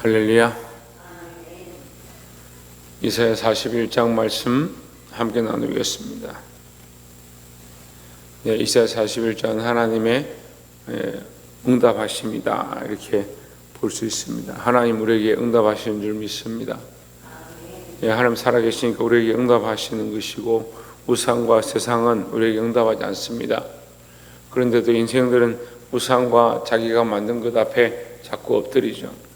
할렐루야. 이사야 41장 말씀 함께 나누겠습니다. 이사야 41장 하나님의 응답하십니다. 이렇게 볼 수 있습니다. 하나님 우리에게 응답하시는 줄 믿습니다. 하나님 살아계시니까 우리에게 응답하시는 것이고, 우상과 세상은 우리에게 응답하지 않습니다. 그런데도 인생들은 우상과 자기가 만든 것 앞에 자꾸 엎드리죠.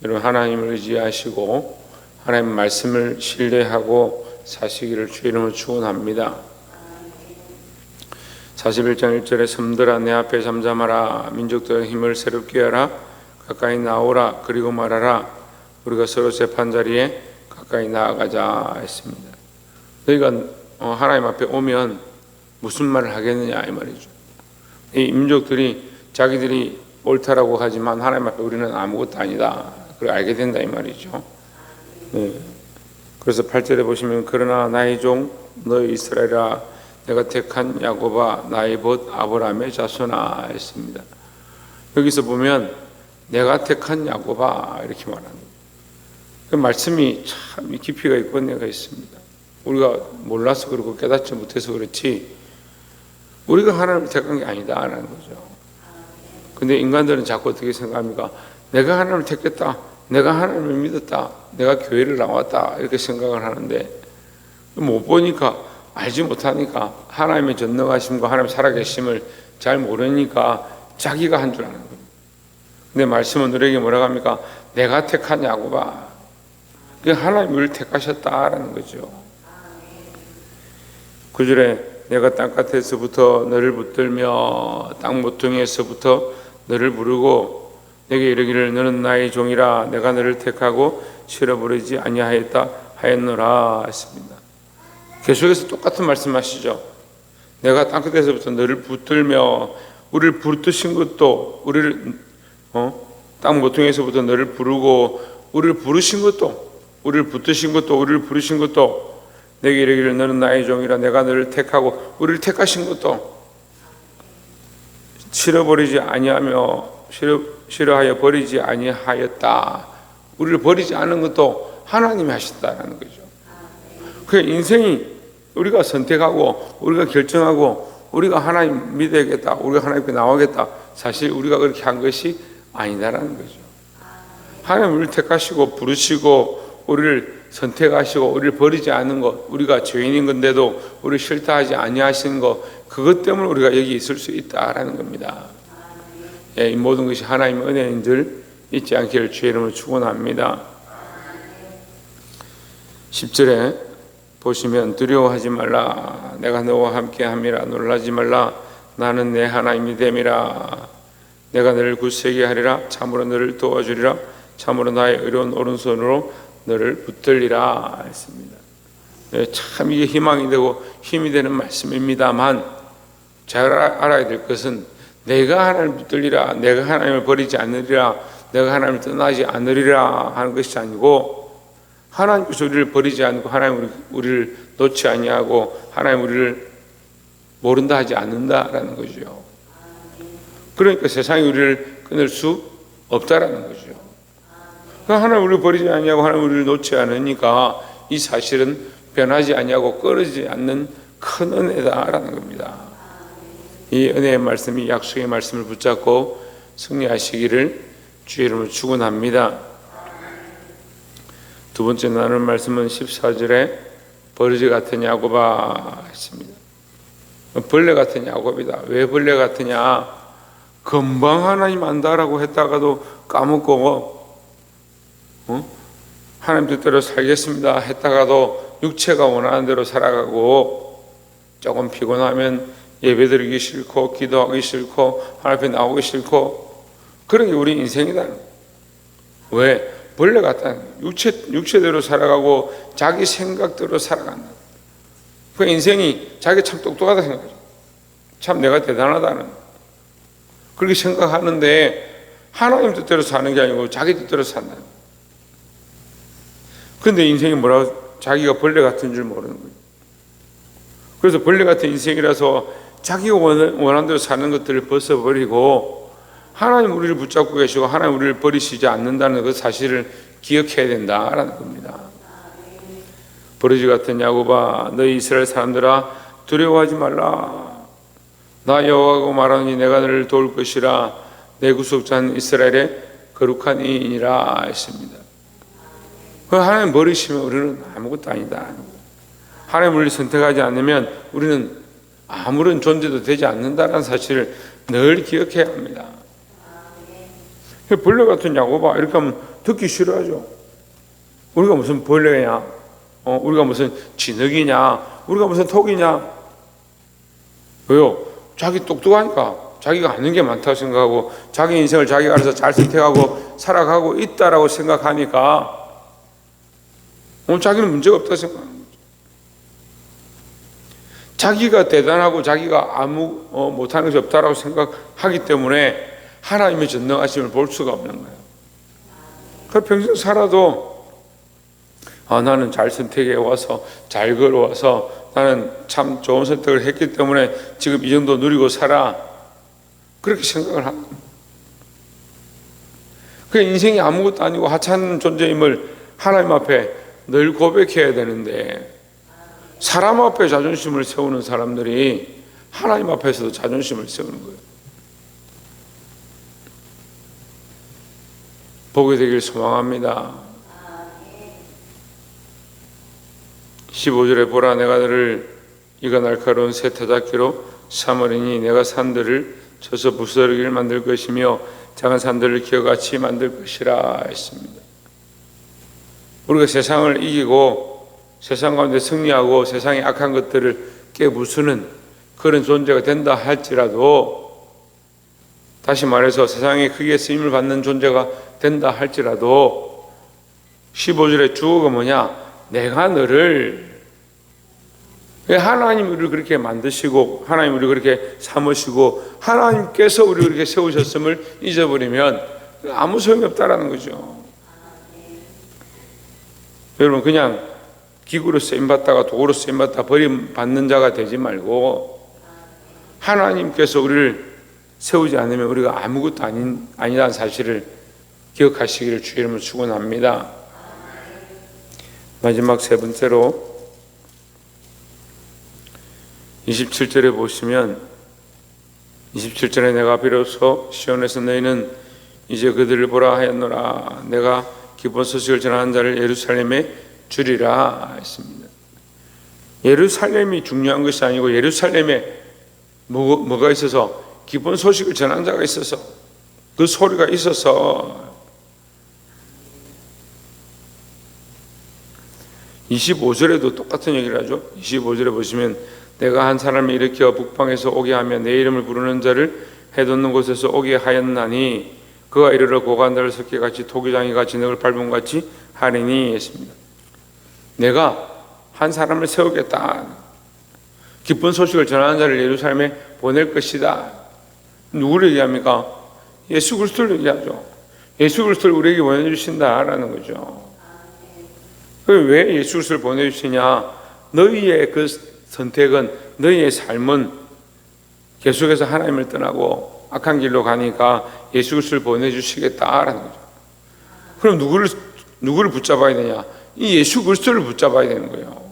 여러분, 하나님을 의지하시고 하나님 말씀을 신뢰하고 사시기를 주의 이름으로 축원합니다. 41장 1절에 섬들아 내 앞에 잠잠하라, 민족들의 힘을 새롭게 하라, 가까이 나오라, 그리고 말하라, 우리가 서로 재판자리에 가까이 나아가자 했습니다. 너희가 하나님 앞에 오면 무슨 말을 하겠느냐 이 말이죠. 이 민족들이 자기들이 옳다라고 하지만 하나님 앞에 우리는 아무것도 아니다, 그걸 알게 된다 이 말이죠. 그래서 8절에 보시면 그러나 나의 종 너희 이스라엘아, 내가 택한 야곱아, 나의 벗 아브라함의 자손아 했습니다. 여기서 보면 내가 택한 야곱아 이렇게 말합니다. 그 말씀이 참 깊이가 있고 은혜가 있습니다. 우리가 몰라서 그렇고 깨닫지 못해서 그렇지 우리가 하나님을 택한 게 아니다라는 거죠. 근데 인간들은 자꾸 어떻게 생각합니까? 내가 하나님을 택했다, 내가 하나님을 믿었다, 내가 교회를 나왔다 이렇게 생각을 하는데, 못 보니까, 알지 못하니까, 하나님의 전능하심과 하나님 살아계심을 잘 모르니까 자기가 한 줄 아는 겁니다. 근데 말씀은 우리에게 뭐라고 합니까? 내가 택한 야곱아, 하나님이 우리를 택하셨다라는 거죠. 9절에 내가 땅끝에서부터 너를 붙들며 땅 모퉁이에서부터 너를 부르고 내게 이르기를 너는 나의 종이라, 내가 너를 택하고 실어버리지 아니하였다 하였노라 했습니다. 계속해서 똑같은 말씀하시죠. 내가 땅끝에서부터 너를 붙들며, 우리를 붙드신 것도, 우리를 땅 모퉁이에서부터 너를 부르고 우리를 부르신 것도, 우리를 붙드신 것도, 우리를 부르신 것도, 내게 이르기를 너는 나의 종이라, 내가 너를 택하고 우리를 택하신 것도, 실어버리지 아니하며 싫어하여 버리지 아니하였다, 우리를 버리지 않은 것도 하나님이 하셨다라는 거죠. 그 인생이 우리가 선택하고 우리가 결정하고 우리가 하나님 믿어야겠다, 우리가 하나님께 나오겠다, 사실 우리가 그렇게 한 것이 아니다라는 거죠. 하나님 우리를 택하시고 부르시고 우리를 선택하시고 우리를 버리지 않는 것, 우리가 죄인인 건데도 우리를 싫다 하지 아니하시는 것, 그것 때문에 우리가 여기 있을 수 있다라는 겁니다. 이 모든 것이 하나님의 은혜인 줄 잊지 않기를 주의 이름으로 축원합니다. 10절에 보시면 두려워하지 말라, 내가 너와 함께 함이라, 놀라지 말라, 나는 내 하나님이 됨이라, 내가 너를 굳세게 하리라, 참으로 너를 도와주리라, 참으로 나의 의로운 오른손으로 너를 붙들리라 했습니다. 참 이게 희망이 되고 힘이 되는 말씀입니다만, 잘 알아야 될 것은 내가 하나님을 붙들리라, 내가 하나님을 버리지 않으리라, 내가 하나님을 떠나지 않으리라 하는 것이 아니고, 하나님께서 우리를 버리지 않고 하나님 우리를 놓지 아니하고 하나님 우리를 모른다 하지 않는다라는 거죠. 그러니까 세상이 우리를 끊을 수 없다라는 거죠. 하나님 우리를 버리지 아니하고 하나님 우리를 놓지 않으니까 이 사실은 변하지 아니하고 끊어지지 않는 큰 은혜다라는 겁니다. 이 은혜의 말씀이 약속의 말씀을 붙잡고 승리하시기를 주의 이름으로 축원합니다. 두 번째 나눌 말씀은 14절에 버러지 같은 야곱아 했습니다. 벌레 같은 야곱이다. 왜 벌레 같으냐? 금방 하나님 안다라고 했다가도 까먹고 하나님 뜻대로 살겠습니다 했다가도 육체가 원하는 대로 살아가고, 조금 피곤하면 예배드리기 싫고 기도하기 싫고 하나님 앞에 나오기 싫고, 그런 게 우리 인생이다. 왜? 벌레 같다. 육체대로 살아가고 자기 생각대로 살아간다. 그 인생이 자기가 참 똑똑하다 생각하죠. 참 내가 대단하다는, 그렇게 생각하는데 하나님 뜻대로 사는 게 아니고 자기 뜻대로 산다. 그런데 인생이 뭐라고? 자기가 벌레 같은 줄 모르는 거예요. 그래서 벌레 같은 인생이라서 자기가 원하는 대로 사는 것들을 벗어버리고 하나님 우리를 붙잡고 계시고 하나님 우리를 버리시지 않는다는 그 사실을 기억해야 된다라는 겁니다. 버러지 같은 야곱아, 너희 이스라엘 사람들아 두려워하지 말라. 나 여호와가 말하니 내가 너를 도울 것이라. 내 구속자는 이스라엘의 거룩한 이인이라 했습니다. 하나님 버리시면 우리는 아무것도 아니다. 하나님 우리를 선택하지 않으면 우리는 아무런 존재도 되지 않는다는 사실을 늘 기억해야 합니다. 벌레 같은 야곱아 이렇게 하면 듣기 싫어하죠. 우리가 무슨 벌레냐? 우리가 무슨 진흙이냐? 우리가 무슨 톡이냐? 왜요? 자기 똑똑하니까 자기가 아는 게 많다고 생각하고 자기 인생을 자기가 알아서 잘 선택하고 살아가고 있다라고 생각하니까 자기는 문제가 없다고 생각하는 거죠. 자기가 대단하고 자기가 아무 못하는 것이 없다라고 생각하기 때문에 하나님의 전능하심을 볼 수가 없는 거예요. 그 평생 살아도 나는 잘 선택해 와서 잘 걸어와서 나는 참 좋은 선택을 했기 때문에 지금 이 정도 누리고 살아 그렇게 생각을 합니다. 그 인생이 아무것도 아니고 하찮은 존재임을 하나님 앞에 늘 고백해야 되는데 사람 앞에 자존심을 세우는 사람들이 하나님 앞에서도 자존심을 세우는 거예요. 보게 되길 소망합니다. 15절에 보라 내가 너를 이가 날카로운 새 타작기로 삼으리니 내가 산들을 쳐서 부스러기를 만들 것이며 작은 산들을 기어같이 만들 것이라 했습니다. 우리가 세상을 이기고 세상 가운데 승리하고 세상의 악한 것들을 깨부수는 그런 존재가 된다 할지라도 다시 말해서 세상에 크게 쓰임을 받는 존재가 된다 할지라도 15절의 주어가 뭐냐? 내가 너를 하나님 우리를 그렇게 만드시고 하나님 우리를 그렇게 삼으시고 하나님께서 우리를 그렇게 세우셨음을 잊어버리면 아무 소용이 없다라는 거죠. 여러분 그냥 기구로 쓰임받다가 도구로 쓰임받다 버림받는 자가 되지 말고 하나님께서 우리를 세우지 않으면 우리가 아무것도 아니라는 사실을 기억하시기를 주의 이름으로 축원합니다. 마지막 세 번째로 27절에 보시면 27절에 내가 비로소 시온에서 너희는 이제 그들을 보라 하였노라. 내가 기쁜 소식을 전하는 자를 예루살렘에 주리라 했습니다. 예루살렘이 중요한 것이 아니고 예루살렘에 뭐가 있어서 기쁜 소식을 전하는 자가 있어서 그 소리가 있어서 25절에도 똑같은 얘기를 하죠. 25절에 보시면 내가 한 사람을 일으켜 북방에서 오게 하며 내 이름을 부르는 자를 해돋는 곳에서 오게 하였나니 그가 이르러 고관들을 섞여같이 토기장이가 진흙을 밟은 같이 하리니 했습니다. 내가 한 사람을 세우겠다. 기쁜 소식을 전하는 자를 예루살렘에 보낼 것이다. 누구를 얘기합니까? 예수 그리스도를 얘기하죠. 예수 그리스도를 우리에게 보내주신다라는 거죠. 왜 예수 그리스도를 보내주시냐? 너희의 그 선택은 너희의 삶은 계속해서 하나님을 떠나고 악한 길로 가니까 예수 그리스도를 보내주시겠다라는 거죠. 그럼 누구를 붙잡아야 되냐? 이 예수 그리스도를 붙잡아야 되는 거예요.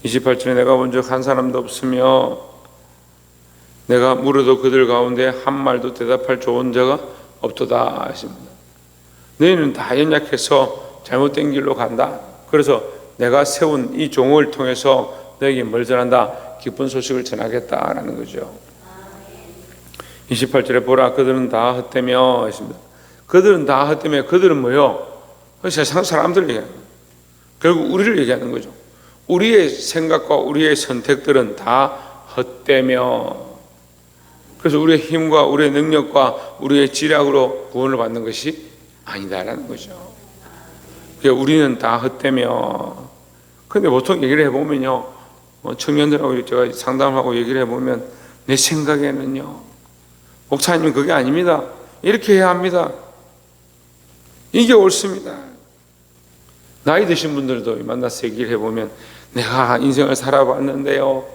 28절에 내가 본 적 한 사람도 없으며 내가 물어도 그들 가운데 한 말도 대답할 좋은 자가 없도다 하십니다. 너희는 다 연약해서 잘못된 길로 간다. 그래서 내가 세운 이 종을 통해서 너에게 뭘 전한다? 기쁜 소식을 전하겠다라는 거죠. 28절에 보라 그들은 다 헛되며 하십니다. 그들은 다 헛되며 그들은 뭐요? 세상 사람들을 얘기하는 거예요. 결국 우리를 얘기하는 거죠. 우리의 생각과 우리의 선택들은 다 헛되며 그래서 우리의 힘과 우리의 능력과 우리의 지략으로 구원을 받는 것이 아니다라는 거죠. 우리는 다 헛되며 근데 보통 얘기를 해보면요 청년들하고 제가 상담을 하고 얘기를 해보면 내 생각에는요 목사님 그게 아닙니다. 이렇게 해야 합니다. 이게 옳습니다. 나이 드신 분들도 만나서 얘기를 해보면 내가 인생을 살아봤는데요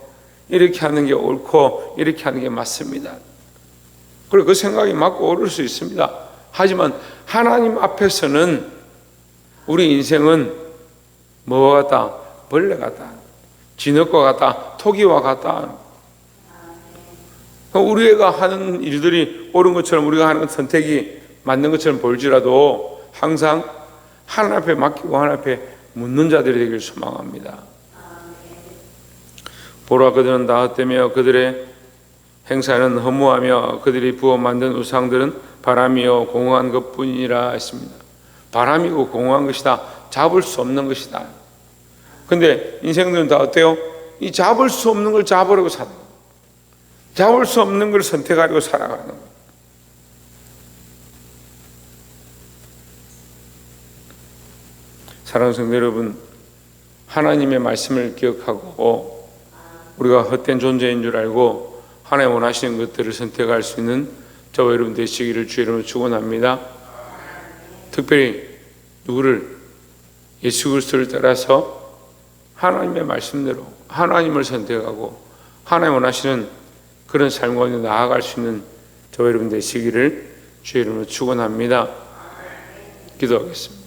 이렇게 하는 게 옳고 이렇게 하는 게 맞습니다. 그리고 그 생각이 맞고 옳을 수 있습니다. 하지만 하나님 앞에서는 우리 인생은 뭐와 같다? 벌레 같다. 진흙과 같다. 토기와 같다. 우리가 하는 일들이 옳은 것처럼, 우리가 하는 선택이 맞는 것처럼 보일지라도 항상 하나님 앞에 맡기고 하나님 앞에 묻는 자들이 되길 소망합니다. 보라, 그들은 다 헛되며 그들의 행사는 허무하며 그들이 부어 만든 우상들은 바람이요 공허한 것뿐이라 했습니다. 바람이고 공허한 것이다. 잡을 수 없는 것이다. 근데 인생들은 다 어때요? 이 잡을 수 없는 걸 잡으려고 사는 거예요. 잡을 수 없는 걸 선택하려고 살아가는 거예요. 사랑하는 성도 여러분, 하나님의 말씀을 기억하고 우리가 헛된 존재인 줄 알고 하나님 원하시는 것들을 선택할 수 있는 저와 여러분 되시기를 주의 이름으로 축원합니다. 특별히 누구를, 예수 그리스도를 따라서 하나님의 말씀대로 하나님을 선택하고 하나님 원하시는 그런 삶 가운데 나아갈 수 있는 저와 여러분 되시기를 주의 이름으로 축원합니다. 기도하겠습니다.